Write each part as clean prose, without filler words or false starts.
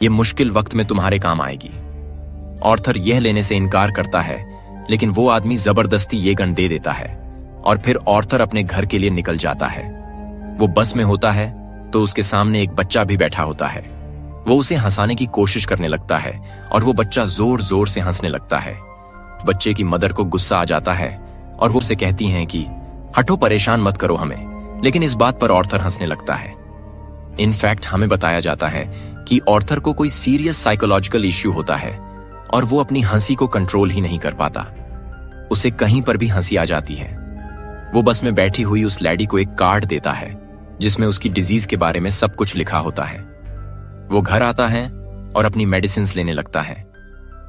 ये मुश्किल वक्त में तुम्हारे काम आएगी। ऑर्थर यह लेने से इनकार करता है, लेकिन वो आदमी जबरदस्ती ये गन दे देता है और फिर ऑर्थर अपने घर के लिए निकल जाता है। वो बस में होता है तो उसके सामने एक बच्चा भी बैठा होता है। वो उसे हंसाने की कोशिश करने लगता है और वो बच्चा जोर जोर से हंसने लगता है। बच्चे की मदर को गुस्सा आ जाता है और वो उसे कहती हैं कि हटो, परेशान मत करो हमें, लेकिन इस बात पर ऑर्थर हंसने लगता है। इनफैक्ट हमें बताया जाता है कि ऑर्थर को कोई सीरियस साइकोलॉजिकल इश्यू होता है और वो अपनी हंसी को कंट्रोल ही नहीं कर पाता। उसे कहीं पर भी हंसी आ जाती है। वो बस में बैठी हुई उस लैडी को एक कार्ड देता है जिसमें उसकी डिजीज के बारे में सब कुछ लिखा होता है। वो घर आता है और अपनी मेडिसिन लेने लगता है।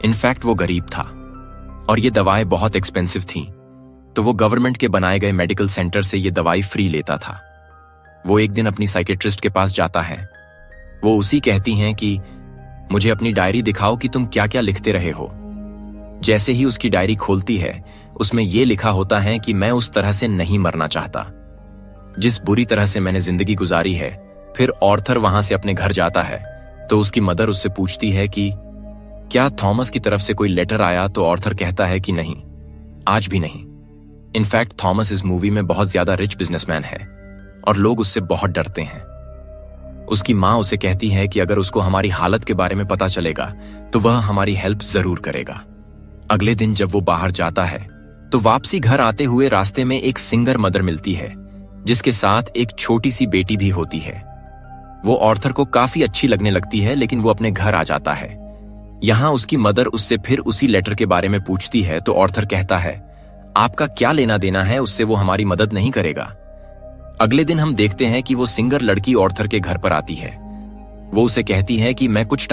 इनफैक्ट वो गरीब था और ये दवाएं बहुत एक्सपेंसिव थीं, तो वो गवर्नमेंट के बनाए गए मेडिकल सेंटर से ये दवाई फ्री लेता था। वो एक दिन अपनी साइकेट्रिस्ट के पास जाता है। वो उसी कहती हैं कि मुझे अपनी डायरी दिखाओ कि तुम क्या क्या लिखते रहे हो। जैसे ही उसकी डायरी खोलती है, उसमें यह लिखा होता है कि मैं उस तरह से नहीं मरना चाहता जिस बुरी तरह से मैंने जिंदगी गुजारी है। फिर ऑर्थर वहां से अपने घर जाता है तो उसकी मदर उससे पूछती है कि क्या थॉमस की तरफ से कोई लेटर आया, तो ऑर्थर कहता है कि नहीं, आज भी नहीं। इनफैक्ट थॉमस इस मूवी में बहुत ज्यादा रिच बिजनेसमैन है और लोग उससे बहुत डरते हैं। उसकी माँ उसे कहती है कि अगर उसको हमारी हालत के बारे में पता चलेगा तो वह हमारी हेल्प जरूर करेगा। अगले दिन जब वो बाहर जाता है तो वापसी घर आते हुए रास्ते में एक सिंगर मदर मिलती है जिसके साथ एक छोटी सी बेटी भी होती है। वो ऑर्थर को काफी अच्छी लगने लगती है, लेकिन वो अपने घर आ जाता है। यहां उसकी मदर उससे फिर उसी लेटर के बारे में पूछती है तो ऑर्थर कहता है आपका क्या लेना देना है उससे, वो हमारी मदद नहीं करेगा। अगले दिन हम देखते हैं कि वो सिंगर लड़की ऑर्थर के घर पर आती है। वो उसे कहती है कि मैं कुछ